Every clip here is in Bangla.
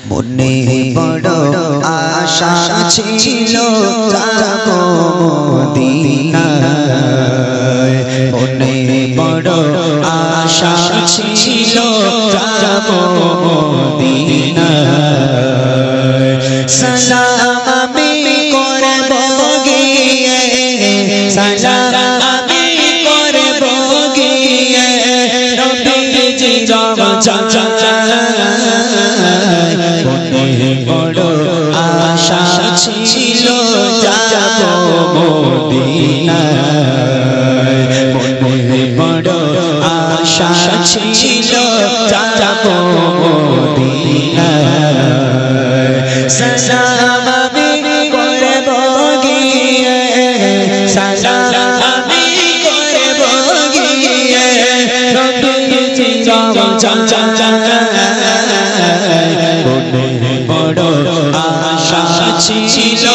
মনে বড় আশা ছিল যাব মদিনায়, মনে বড় আশা ছিল যাব মদিনায়। সালাম আমি করব গিয়ে, সালাম আমি করব গিয়ে নবীজি মনে বড় আশা ছিল যাব মদিনায়, মনে বড় আশা ছিল যাব মদিনায়। সালাম আমি করব গিয়ে, সালাম আমি করব গিয়ে নবীজি মনে বড় আশা ছিল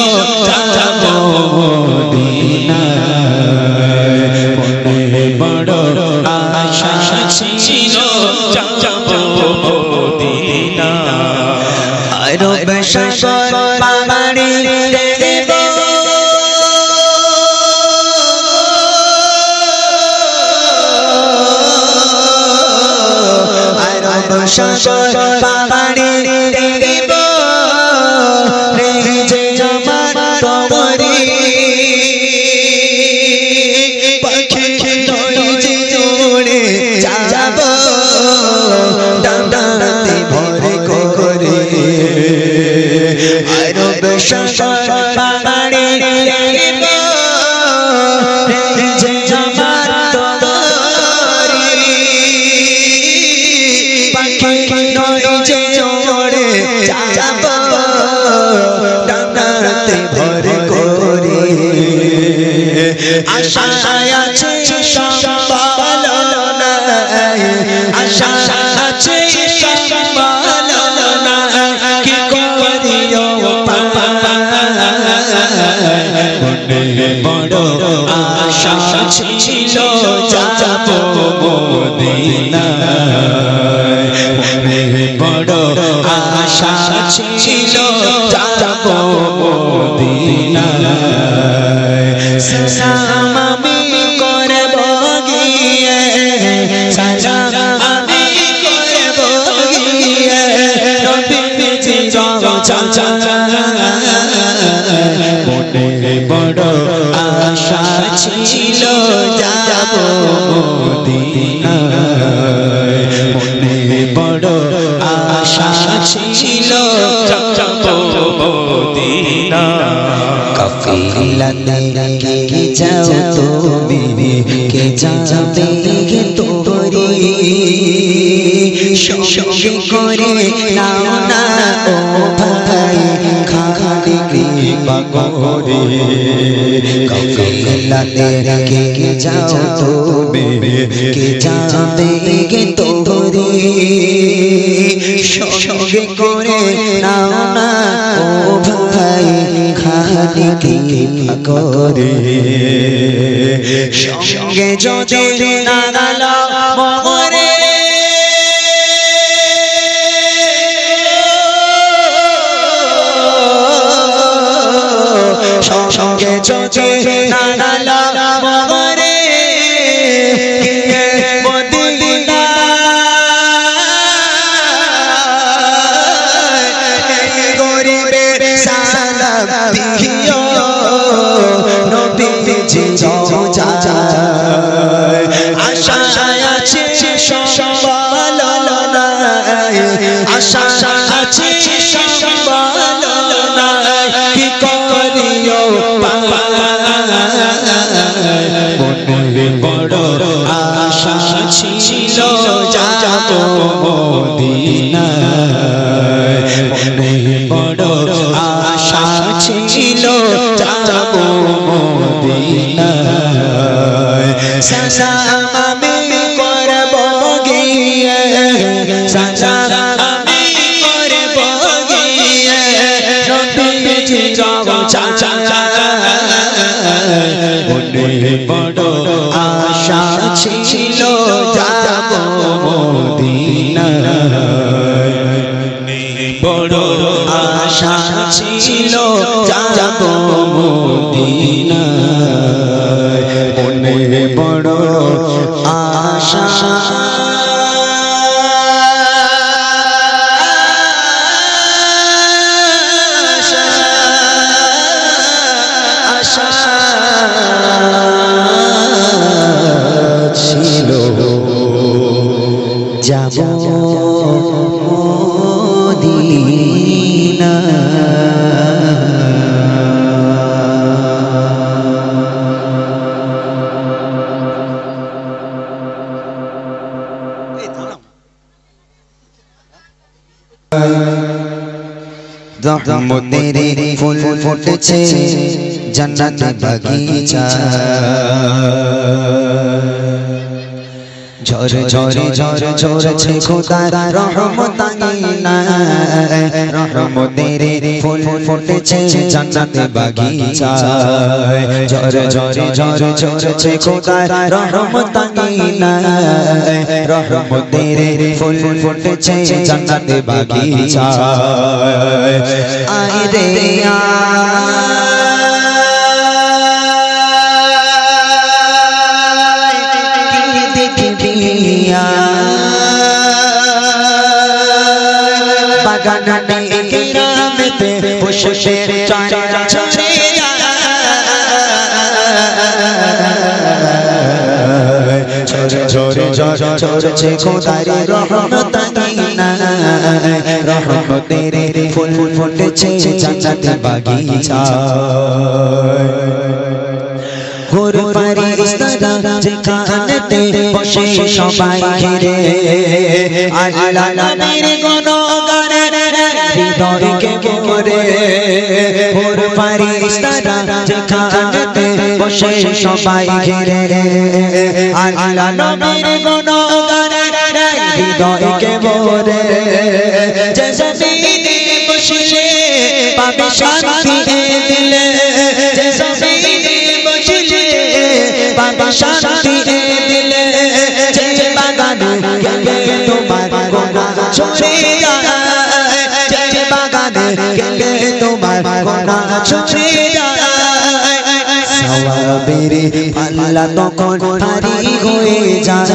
যাব মদিনায়, মনে বড় আশা ছিল যাব মদিনায়। রব সাগর পাহাড়ে দেব সাগর পাহাড়ে দেব রে যে আমার তোরে পাখি যে উড়ে যাব ডানাতে ভরে করে। রব সাগর পাহাড়ে দেব রে যে আমার তোরে পাখি যে উড়ে যাব ডানাতে ভরে করে। আশা আছে সম্বল নাই, আশা আছে সম্বল নাই, কি করিও মনে বড় আশা ছিল যাব মদিনায়, মনে বড় আশা ছিল যাব মদিনায়। সালাম আমি করব গিয়ে, সালাম আমি করব গিয়ে নবীজি মনে বড় আশা ছিল যাব মদিনায়, মনে বড় আশা ছিল যাব মদিনায়। কাফিলাতে কে যাও তুমি, কে যাবে গে তোরে সঙ্গে করে নাও না ও ভাই খাখাড়ি কৃপা করে। কাফিলাতে কে যাও তুমি, কে যাবে গে তোরে সঙ্গে করে নাও না ও ভাই খাখাড়ি কৃপা করে। সঙ্গে যদি না নালা মরে সঙ্গে যদি না নালা মরে মদিনা গরিবের সালাম দিও নবীজি যায়। আশা আছে সম্বল নাই, আশা আছে সম্বল নাই, কি করিও মনে বড় আশা ছিল যাব মদিনায়, মনে বড় আশা ছিল যাব মদিনায়। সালাম আমি করব গিয়ে, সালাম আমি করব গিয়ে নবীজি মনে বড় আশা ছিল যাব মদিনায়, বড় বড় আশা ছিল যাব মদিনায় মনে বড় আশা ছিল যাব মদিনা রহমতের ফুল ফুটেছে জান্নাতে বাগিচা ঝরে ঝরে ঝরে ঝরছে খোদার রহমত আঙিনা রহমতের ফুল ফুটেছে জান্নাতে বাগিচা ঝরে ঝরে ঝরে ঝরছে খোদার রহমত আঙিনা রহমতের ফুল ফুটেছে জান্নাতে বাগিচা আয় রে বাগানে গ্রামেতে বসে চারা ছড়ে ঝরে ঝরে ঝরছে খোদার রহমত আঙিনা রহমতের ফুল ফুটেছে জান্নাতে বাগিচা ঘোর ফারিস্তারা যেখানেতে বসে সবাই ঘিরে আল্লাহ নামের গুণগানে হৃদয়কে ভরে ঘোর ফারিস্তারা যেখানেতে বসে সবাই ঘিরে আল্লাহ নামের গুণগানে হৃদয়কে ভরে যে জমিনে বসে পাবে শান্তি দিলে যে জমিনে বাবা শান্তি দিলে যে বাগানে গেলে তোমার গোনা ছুটে যায় যে বাগানে গেলে তোমার গোনা ছুটে যায় সওয়াবের আল্লাহ তখন ভারী হয়ে যায়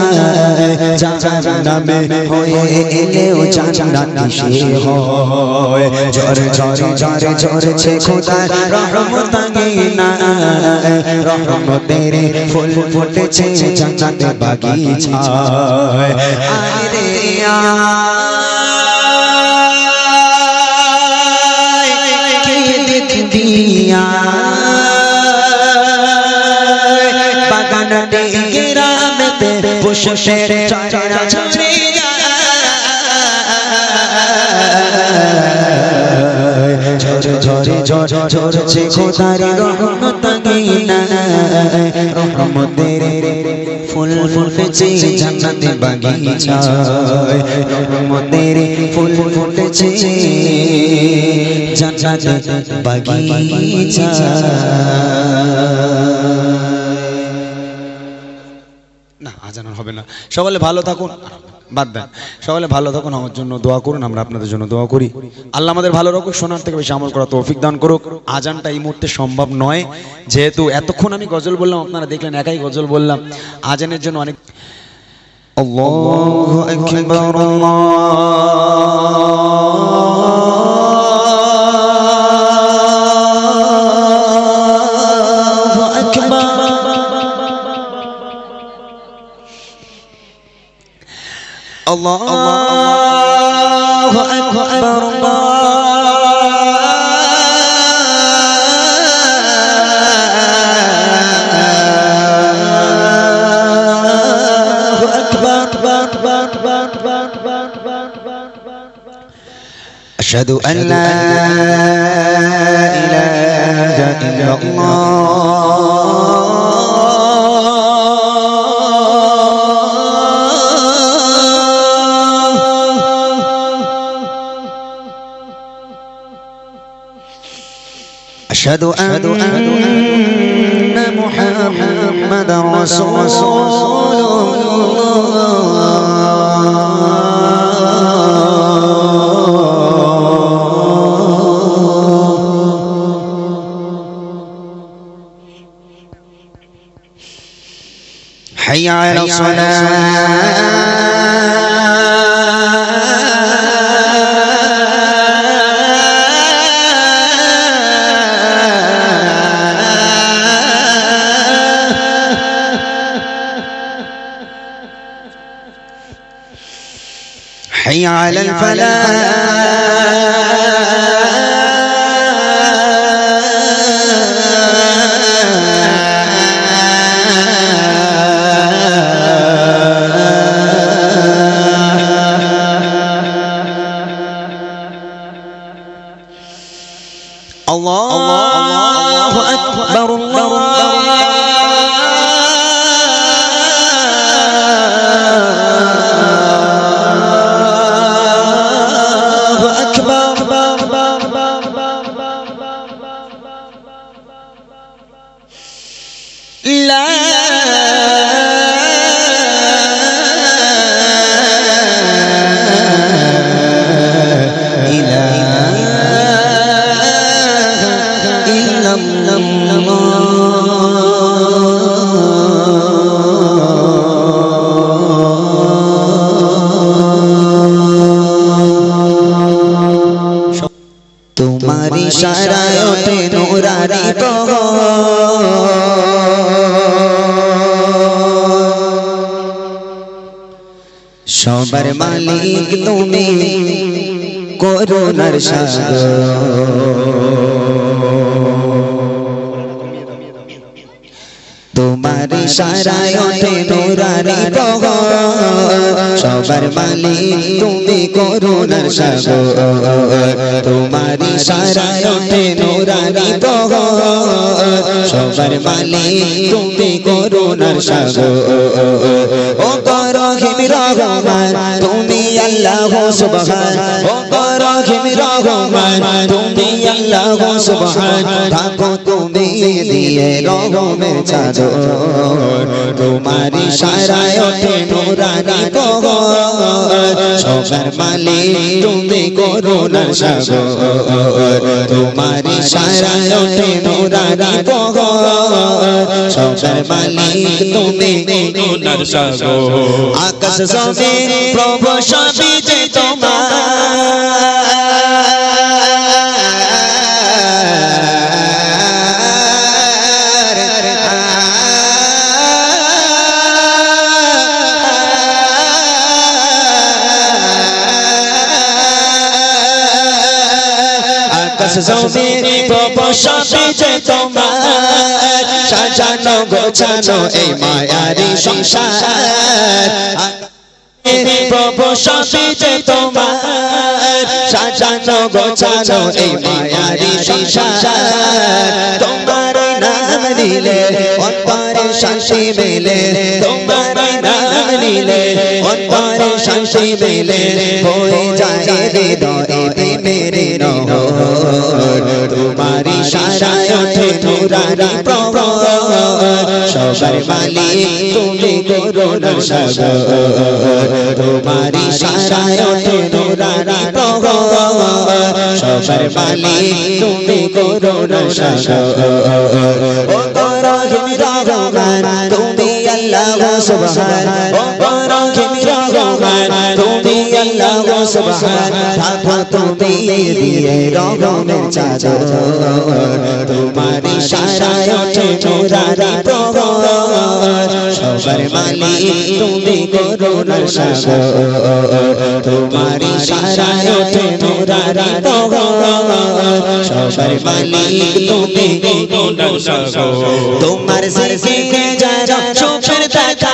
জাহান্নামে হয়ে এলেও জান্নাত সে হয় ঝরে ঝরে ঝরে ঝরছে খোদার রহমত আঙিনা রহমতের ফুল ফুটেছে জান্নাতে বাগিচায় আয় রে আয় কে দেখবি বাগানে গ্রামেতে বসে চারা ছড়ে ঝরে ঝরে ঝরে ঝরছে খোদার রহমত আঙিনা রহমতের ফুল ফুটেছে জান্নাতে বাগিচায় রহমতের ফুল ফুটেছে জান্নাতে বাগিচায় না আজান হবে না সকলে ভালো থাকুন বাদ দেন সকলে ভালো থাকুন আমার জন্য দোয়া করুন আমরা আপনাদের জন্য দোয়া করি আল্লাহ আমাদের ভালো রাখুক শোনার থেকে বেশি আমল করা তৌফিক দান করুক আজানটা এই মুহূর্তে সম্ভব নয় যেহেতু এতক্ষণ আমি গজল বললাম আপনারা দেখলেন একাই গজল বললাম আজানের জন্য অনেক আল্লাহু আকবার আল্লাহু আকবার الله أكبر أشهد أن لا إله إلا الله أشهد أن محمد رسول الله حي على الفلاح الله أكبر الله तुम्हारी इशाराय ओठे नूरानी সবার মালিক তুমি করুণার সাগর তোমার ইশারায় ওঠে নূরানি প্রহর সবার মালিক তুমি করুণার সাগর তোমার ইশারায় ওঠে নূরানি প্রহর সবার মালিক তুমি করুণার সাগর ও রহিম রহমান তুমি আল্লাহ সুবহান ও রহিম রহমান তুমি আল্লাহ সুবহান থাকো তুমি দিয়ে রহমের চাদর তোমার ইশারায় ওঠে নূরানি প্রহর সবার মালিক তুমি করুণার সাগর তোমার ইশারায় ওঠে নূরানি প্রহর সবার মালিক তুমি করুণার সাগর আকাশ জমিন প্রভু সবই যে তোমার আকাশ জমিন প্রভু সবই যে তোমার সাজানো গোছানো এই মায়ারি সংসার প্রভু সবই যে তোমার সাজানো গোছানো এই মায়ারি সংসার তোমার নাম নিলে অন্তরে শান্তি মেলে তোমার নাম নিলে অন্তরে শান্তি মেলে হয়ে যায় হৃদয়ে প্রেমের নহর তোমার ইশারায় ওঠে নূরানি প্রহর সবার মালিক তুমি করুণার সাগর তোমার ইশারায় ওঠে নূরানি প্রহর সবার মালিক তুমি করুণার সাগর ও রহিম রহমান তুমি আল্লাহ সুবহান ও রহিম রহমান তুমি আল্লাহ সুবহান থাকো তুমি দিয়ে রহমের চাদর তোমার ইশারায় ওঠে নূরানি প্রহর সবার মালিক তুমি করুণার সাগর তোমার ইশারায় ওঠে নূরানি প্রহর সবার মালিক তুমি করুণার সাগর তোমার জিকিরে যারা চোখের দেখা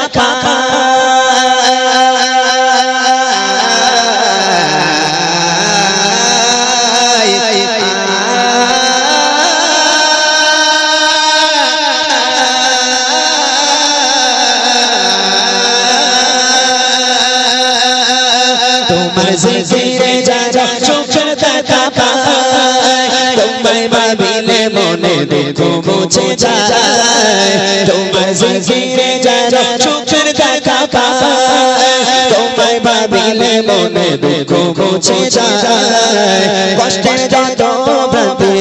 তোমার জিকিরে যারা চোখের দেখা তোমায় ভাবিলে মনে দুঃখ মুছে যায় তোমার জিকিরে যারা চোখের দেখা তোমায় ভাবিলে মনে দুঃখ মুছে যায় কষ্টের যত ভ্রান্তি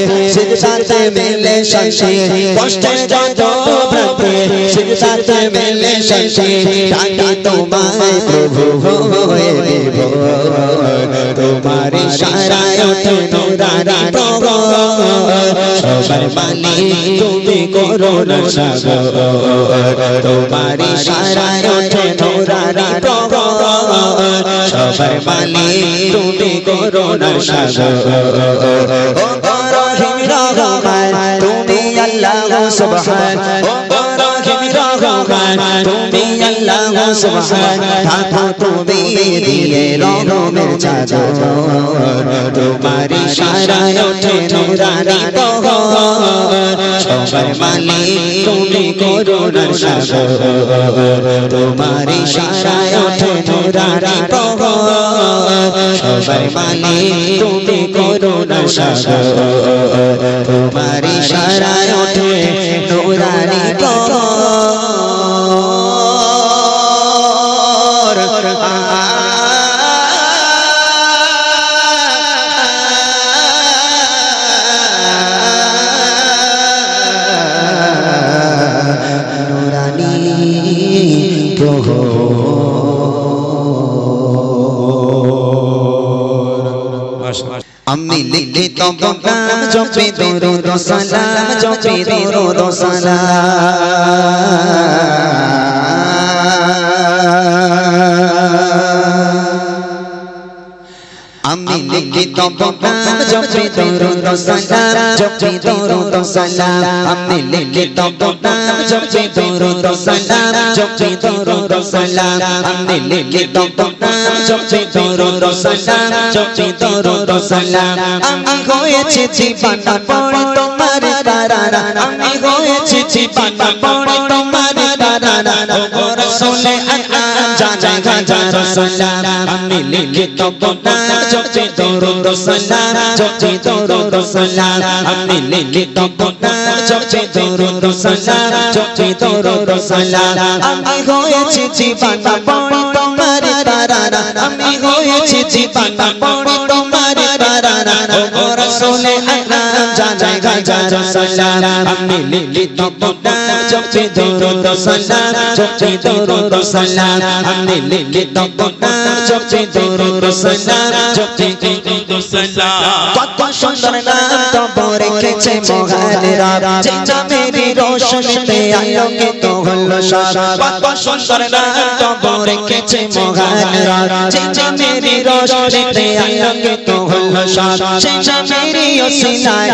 সিজদাতে মিলে শান্তি কষ্টের যত প্রান্তে সিজদাতে মিলে শান্তি ডাকি তোমায় প্রভু হয়ে দেব তোমার ইশারায় ওঠে নুরানি প্রগট সবার মালিক তুমি করুণা সাগর তোমার ইশারায় ওঠে নুরানি প্রগট সবার মালিক তুমি করুণা সাগর ও রহিম রহমান তুমি আল্লাহ সুবহান ও রহিম রহমান তুমি আল্লাহ সুবহান থাকো তুমি দিয়ে রহমের চাদর তোমার ইশারায় ওঠে নুরানি প্রগট সবার মালিক তুমি করুণার সাগর তোমার ইশারায় ওঠে নুরানি প্রগট সবার মালিক তুমি করুণার সাগর তোমার ইশারায় ওঠে নুরানি প্রগট আমি লিখি তব নাম জপে দরুদ ও সালাম জপে দরুদ ও সালাম আমি লিখি তব নাম জপে দরুদ ও সালাম জপে দরুদ ও সালাম আমি লিখি তব নাম জপে দরুদ ও সালাম জপে দরুদ ও সালাম আমি লিখি তব নাম জপে দরুদ ও সালাম জপে দরুদ ও সালাম আমি হয়েছি জীবনা পড়ে তোমার তারারা আমি হয়েছি জীবনা পড়ে তোমার তারারা ও রাসূলে আকরাম জানা গাজা রাসূলাম আমি লিখি তব নাম জপে দরুদ ও সালাম জপে দরুদ ও সালাম আমি লিখি তব নাম জপে দরুদ ও সালাম জপে দরুদ ও সালাম আমি হয়েছি জীবনা পড়ে তোমার তারারা আমি হয়েছি জীবনা পড়ে তোমার তারারা ও রাসূলে আকরাম জানা গাজা রাসূলাম আমি লিখি তব নাম জপে দরুদ ও সালাম জপে দরুদ ও সালাম আমি লিখি তব নাম জপে দরুদ ও সালাম জপে দরুদ ও সালাম কত সুন্দর নাম তব রেখেছে মহান রব যে নামেরই রোশনীতে আলোকিত হলো সব কত সুন্দর নাম তব রেখেছে মহান রব যে নামেরই রোশনীতে আলোকিত হলো সব সেই নামেরই ওসিলায়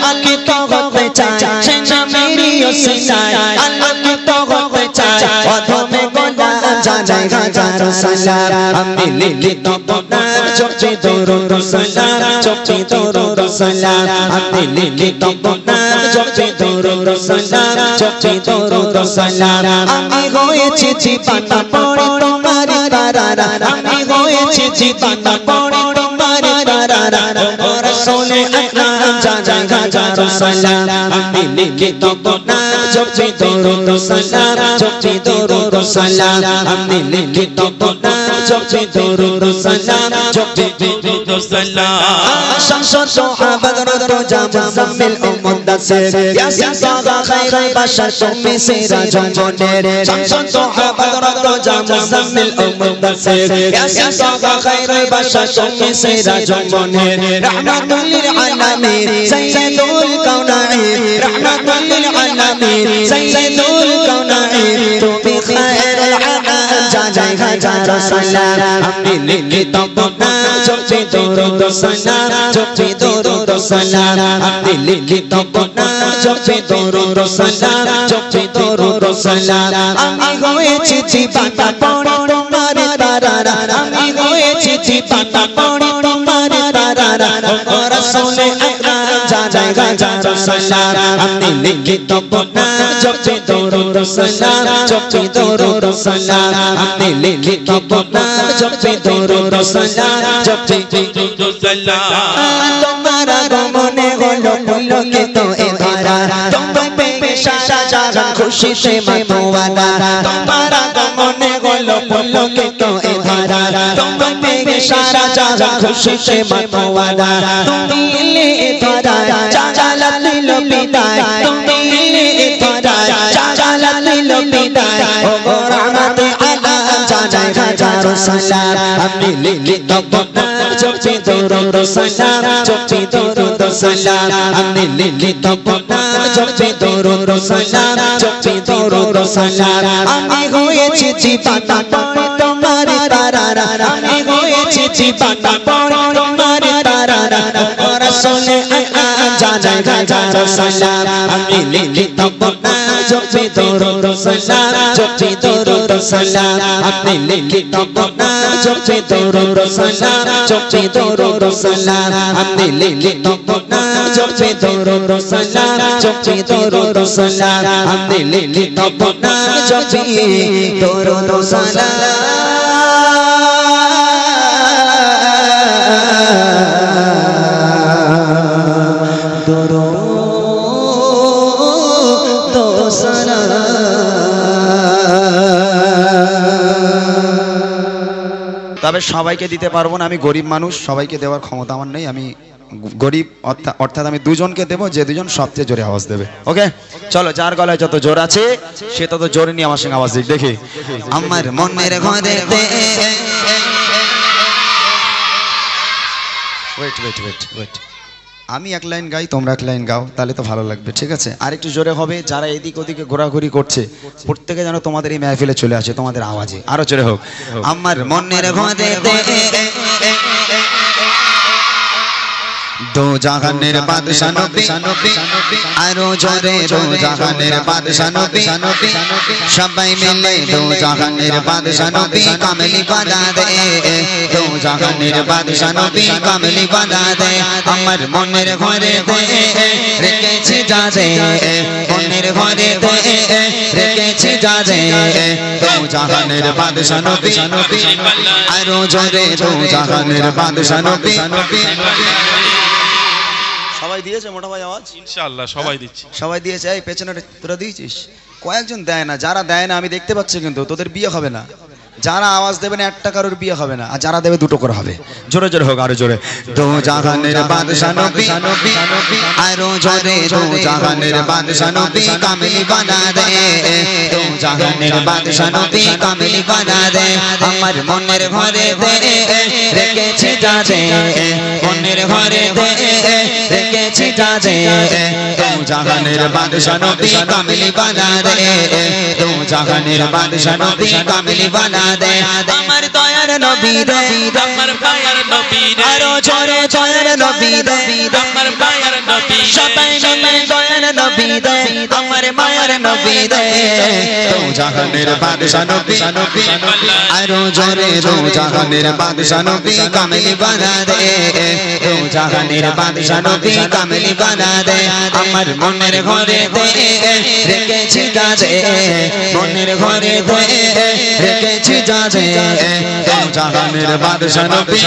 আলোকিত হতে চায় সেই নামেরই ওসিলায় আলোকিত হতে চায় অধমে গোলাম জানা গাজা রাসূলাম আমি লিখি তব নাম জপে দরুদ ও সালাম জপে দরুদ ও সালাম আমি লিখি তব নাম জপে দরুদ ও সালাম জপে দরুদ ও সালাম আমি হয়েছি জীবনা পড়ে তোমার তারারা আমি হয়েছি জীবনা পড়ে তোমার তারারা ও রাসূলে আকরাম জানা গাজা রাসূলাম আমি লিখি তব নাম জপে দরুদ ও সালাম জপে দরুদ ও সালাম আমি লিখি তব নাম জপে দরুদ ও সালাম জপে দরুদ ও সালাম শামসুস সাহাবা রোজা মুজাম্মিল ও মুদাসসির ইয়াসিন সাগা খায়রুল বাশার তুমি সিরাজুল মুনির শামসুস সাহাবা রোজা মুজাম্মিল ও মুদাসসির ইয়াসিন সাগা খায়রুল বাশার তুমি সিরাজুল মুনির রাহমাতুল লিল আলামিন সাইয়্যিদুল কাওনাইন রাহমাতুল লিল আলামিন সাইয়্যিদুল কাওনাইন তুমি খায়রুল আনাম জানা গাজা রাসূলাম আমি লিখি তব নাম জপে দরুদ ও সালাম জপে দরুদ ও সালাম আমি লিখি তব নাম জপে দরুদ ও সালাম জপে দরুদ ও সালাম আমি হয়েছি জীবনা পড়ে তোমার তারারা আমি হয়েছি জীবনা পড়ে তোমার তারারা ও রাসূলে আকরাম জানা গাজা রাসূলাম আমি লিখি তব নাম জপে দরুদ ও সালাম জপে দরুদ ও সালাম আমি লিখি তব নাম জপে দরুদ ও সালাম জপে দরুদ ও সালাম তোমার আগমনে হলো পুলকিত এ ধরা তোমায় পেয়ে সারা জাহান খুশিতে মাতোয়ারা তোমার আগমনে হলো পুলকিত এ ধরা তোমায় পেয়ে সারা জাহান খুশিতে মাতোয়ারা তুমি এলে এ ধরা জালালে বিদায় তুমি ধরায় জালাল বিদায় ও রহমত আলা জানাই হাজারো সালাম আমি লিখিত বদার জপি দরুদ সালাম জপি দরুদ সালাম আমি লিখিত বদার জপি দরুদ সালাম জপি দরুদ সালাম আমি হয়েছি জীবানা পড়ে তোমার তারারা আমি হয়েছি জীবানা পড়ে তোমার তারারা ও রাসূল জানাই হাজারো সালাম আমি লিখিত বদার জপি দরুদ সালাম জপি দরুদ সালাম আমি লিখিত বদার জপি দরুদ সালাম জপি দরুদ সালাম আমি লিখিত বদার জপি দরুদ সালাম জপি দরুদ সালাম আমি লিখিত বদার জপি দরুদ সালাম তবে সবাইকে দিতে পারবো না, আমি গরিব মানুষ, সবাইকে দেওয়ার ক্ষমতা আমার নেই। আমি গরিব, অর্থাৎ আমি দুজনকে দেবো, যে দুজন সবচেয়ে জোরে আওয়াজ দেবে। ওকে, চলো, যার গলায় যত জোর আছে সে তত জোরে নিয়ে আমার সঙ্গে আওয়াজ দিক। দেখি আমার মনের ঘরে ওয়েট, আমি এক লাইন গাই, তোমরা এক লাইন গাও, তাহলে তো ভালো লাগবে। ঠিক আছে, আর একটু জোরে হবে। যারা এদিক ওদিকে ঘোরাঘুরি করছে প্রত্যেকে যেন তোমাদের এই মেহফিলে চলে আসে তোমাদের আওয়াজে। আরো জোরে হোক। আমার মনের ঘরে দো জাহানের বাদশা নবী আরো জোরে দো জাহানের বাদশা নবী সবাই মিলে দো জাহানের বাদশা নবী কামলি বানা দে দো জাহানের বাদশা নবী কামলি বানা দে আমার মনের ঘরে রেখেছি যা দে মনের ঘরে রেখেছি যা দে দো জাহানের বাদশা নবী আরো জোরে দো জাহানের বাদশা নবী সবাই দিয়েছে মোটা ভাই আওয়াজ? ইনশাআল্লাহ সবাই দিচ্ছে। সবাই দিয়েছে। এই পেছনে তোরা দিয়েছিস? কয়েকজন দেয় না। যারা দেয় না আমি দেখতে পাচ্ছি, কিন্তু তোদের বিয়ে হবে না। যারা আওয়াজ দেবে না একটা কারোর বিয়ে হবে না, আর যারা দেবে দুটো করে হবে। জোরে জোরে হোক, আরো জোরে। দো জাহানের বাদশা নবী আরো জোরে দো জাহানের বাদশা নবী কামলি বানা দে দো জাহানের বাদশা নবী কামলি বানা দে আমার মনের ঘরে রেখেছি যা দে মনের ঘরে রেখেছি যা দে দো জাহানের বাদশা নবী কামলি বানা দে দো জাহানের বাদশা নবী কামলি বানা দে আমার দয়ার নবী রে আমার মায়ের নবী রে আরো জোরে দয়ার নবী রে আমার মায়ের নবী সবাই মিলে দয়ার নবী রে আমার মায়ের নবী রে দো জাহানের বাদশা নবী আরো জোরে দো জাহানের বাদশা নবী কামলি বানা দে দো জাহানের বাদশা নবী কামলি বানা দে আমার মনের ঘরে রেখেছি যা দে মনের ঘরে রেখেছি যা দে দো জাহানের বাদশা নবী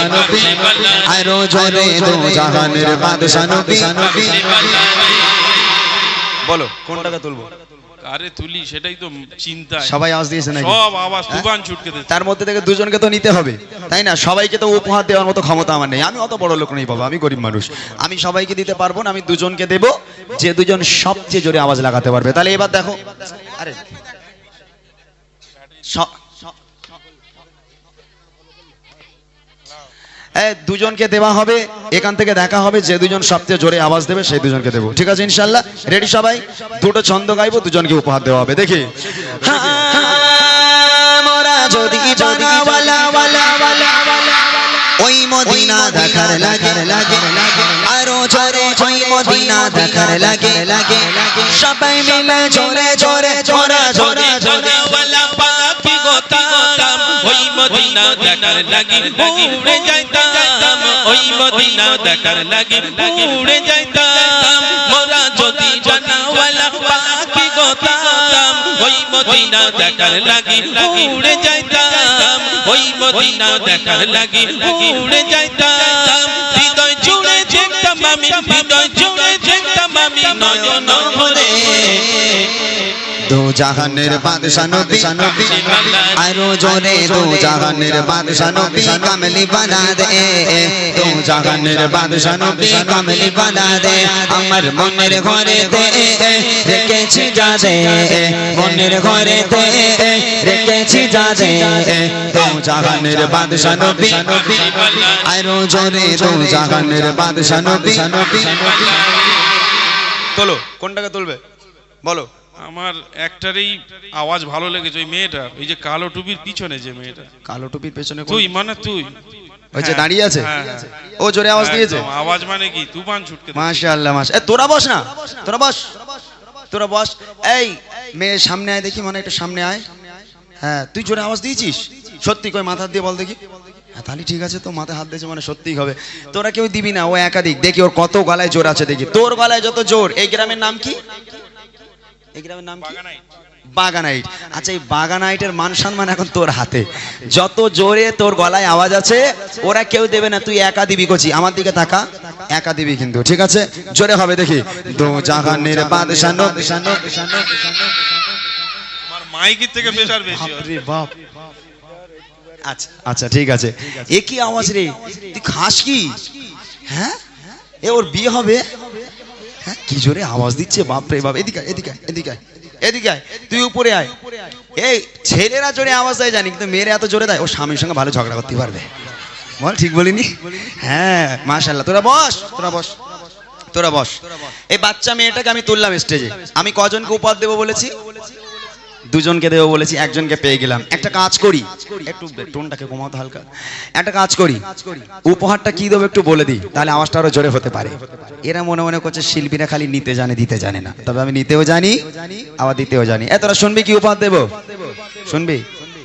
আরো জোরে দো জাহানের বাদশা নবী বলো কোনটাকে তুলবো? আরে তুলি সেটাই তো চিন্তা। সবাই আওয়াজ দিয়েছে নাকি? সব আওয়াজ তুফান ছুটকে দিচ্ছে। তার মধ্যে থেকে দুজনকে তো নিতে হবে, তাই না? সবাইকে তো উপহার দেওয়ার মতো ক্ষমতা আমার নেই। আমি অত বড় লোক নেই বাবা, আমি গরিব মানুষ। আমি সবাইকে দিতে পারবো না, আমি দুজনকে দেব, যে দুজন সবচেয়ে জোরে আওয়াজ লাগাতে পারবে। তাহলে এবার দেখো, আরে দুজনকে দেওয়া হবে, এখান থেকে দেখা হবে, যে দুজন সবচেয়ে জোরে আওয়াজ দেবে সেই দুজনকে দেবো। ঠিক আছে ইনশাল্লাহ? রেডি সবাই? দুটো ছন্দ গাইবো, দুজনকে উপহার দেওয়া হবে। দেখি মোরা যদি ওই মদিনা দেখার লাগে আরো জোরে ওই মদিনা দেখার লাগে সবাই মিলে জোরে জোরে জোরে জোরে জোরে ওয়ালা পাকি গোতাম ওই মদিনা দেখার লাগি উড়ে যাইতাম ওই মদিনা দেখার লাগি উড়ে যাইতাম মোরা যদি জানাওয়ালা পাকি গোতাম ওই মদিনা দেখার লাগি উড়ে যাইতাম ওই মদিনা দেখার লাগি উড়ে যাইতাম হৃদয় জুড়ে দেখতাম আমি হৃদয় জুড়ে দেখতাম আমি নয়ন ভরে দু জাহানের বাদশা নবী আরো জোরে দু জাহানের বাদশা নবী কামলি বানা দে দু জাহানের বাদশা নবী কামলি বানা দে আমার মনের ঘরে দে রেখেছি যা দে মনের ঘরে দে রেখেছি যা দে দু জাহানের বাদশা নবী আরো জোরে দু জাহানের বাদশা নবী তোলো, কোনটাকে তুলবে বলো? আমার একটারই আওয়াজ ভালো লেগেছে, ওই মেয়েটা, এই যে কালো টুপির পিছনে যে মেয়েটা। কালো টুপির পেছনে তুই মানে তুই ওই যে দাঁড়িয়ে আছে, হ্যাঁ, ও জোরে আওয়াজ দিয়েছে। একদম, আওয়াজ মানে কি তুফান ছুটকে। মাশাআল্লাহ মাশাআল্লাহ। তোরা বস না, তোরা বস, তোরা বস। এই মেয়ে সামনে আয় দেখি, মানে একটু সামনে আয়। হ্যাঁ তুই জোরে আওয়াজ দিয়েছিস সত্যি? কই মাথা দিয়ে বল দেখি। হ্যাঁ তাহলে ঠিক আছে, তো মাথায় হাত দিয়েছে মানে সত্যিই হবে। তোরা কেউ দিবি না, ও একাধিক। দেখি ওর কত গলায় জোর আছে দেখি। তোর গলায় যত জোর। এই গ্রামের নাম কি? এই গ্রামের নাম কি? বাগানাইট। আচ্ছা এই বাগানাইটের মান সম্মান এখন তোর হাতে। যত জোরে তোর গলায় আওয়াজ আছে ওরা কেউ দেবে না, তুই একা দিবি। কচি আমার দিকে তাকা, একা দিবি কিন্তু, ঠিক আছে? জোরে হবে দেখি। দু জাহানের বাদশা নবী। আমার মাইকের থেকে প্রেসার বেশি। বাপরে বাপ। আচ্ছা আচ্ছা ঠিক আছে। এ কি আওয়াজ রে? তুই খাস কি? হ্যাঁ এ ওর বিয়ে হবে? হ্যাঁ কি জোরে আওয়াজ দিচ্ছে, বাপরে বাপ। এদিকে এদিকে এদিকে এদিকে আয়, তুই উপরে আয়। এই ছেলেরা জোরে আওয়াজ দেয় জানি, কিন্তু মেয়েরা এত জোরে দেয়, ও স্বামীর সঙ্গে ভালো ঝগড়া করতে পারবে। বল ঠিক বলিনি? হ্যাঁ মাশাআল্লাহ। তোরা বস, তোরা বস, তোরা বস। এই বাচ্চা মেয়েটাকে আমি তুললাম স্টেজে। আমি কজনকে উপহার দেবো বলেছি? দুজনকে দেবো বলেছি, একজনকে পেয়ে গেলাম। একটা কাজ করি, একটু টোনটাকে কমাতে হালকা। একটা কাজ করি, উপহারটা কি দেবো একটু বলে দিই, তাহলে আওয়াজটা আরো জোরে হতে পারে। এরা মনে মনে করছে শিল্পীরা খালি নিতে জানে দিতে জানে না, তবে আমি নিতেও জানি আবার দিতেও জানি। এ তোরা শুনবি কি উপহার দেবো? শুনবি?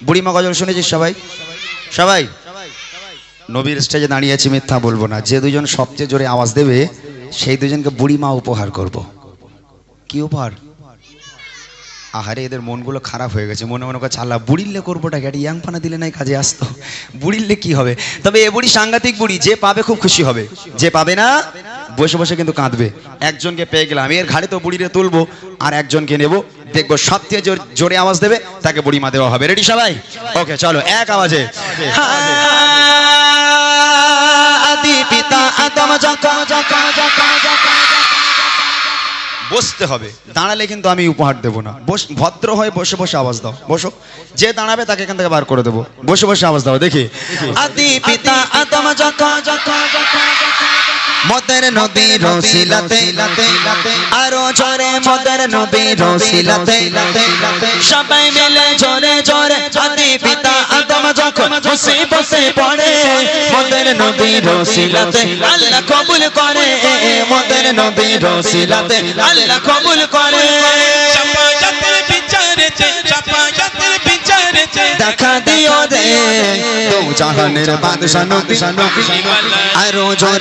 বুড়িমা গজল শুনেছিস সবাই? সবাই নবীর স্টেজে দাঁড়িয়েছি, মিথ্যা বলবো না। যে দুজন সবচেয়ে জোরে আওয়াজ দেবে সেই দুজনকে বুড়িমা উপহার করব। কি উপহার? আহারে এদের মনগুলো খারাপ হয়ে গেছে, মনে মনে করছে আল্লাহ বুড়িল্লে করবোটা কি, ইয়াং পানা দিলে নাই কাজে আসতো, বুড়িল্লে কি হবে। তবে এ বুড়ি সাংঘাতিক বুড়ি, যে পাবে খুব খুশি হবে, যে পাবে না বসে বসে কিন্তু কাঁদবে। একজনকে পেয়ে গেলাম, এর ঘাড়ে তো বুড়িরে তুলবো, আর একজনকে নেব, দেখবো সবচেয়ে জোরে আওয়াজ দেবে তাকে বুড়িমা দেওয়া হবে। রেডি সবাই? ওকে চলো এক আওয়াজে। আদি পিতা আদম বসতে হবে, দাঁড়ালে কিন্তু আমি উপহার দেবো না। ভদ্র হয়ে বসে বসে আওয়াজ দাও। বসো, যে দাঁড়াবে তাকে এখান থেকে বার করে দেবো। বসে বসে আওয়াজ দাও দেখি। আদি পিতা আদম মদের নবী রসিলাতে আরো জোরে মদের নবী রসিলাতে সবাই মিলে জোরে জোরে। আদি পিতা আদম যখন বসে বসে পড়ে মদের নবী রসিলাতে আল্লাহ কবুল করে, মদের নবী রসিলাতে আল্লাহ কবুল করে। চাপায়াতের বিচারেছে, চাপায়াতের বিচারেছে, দেখা দিও রে দু জাহানের বাদশা নবী আরো জোরে।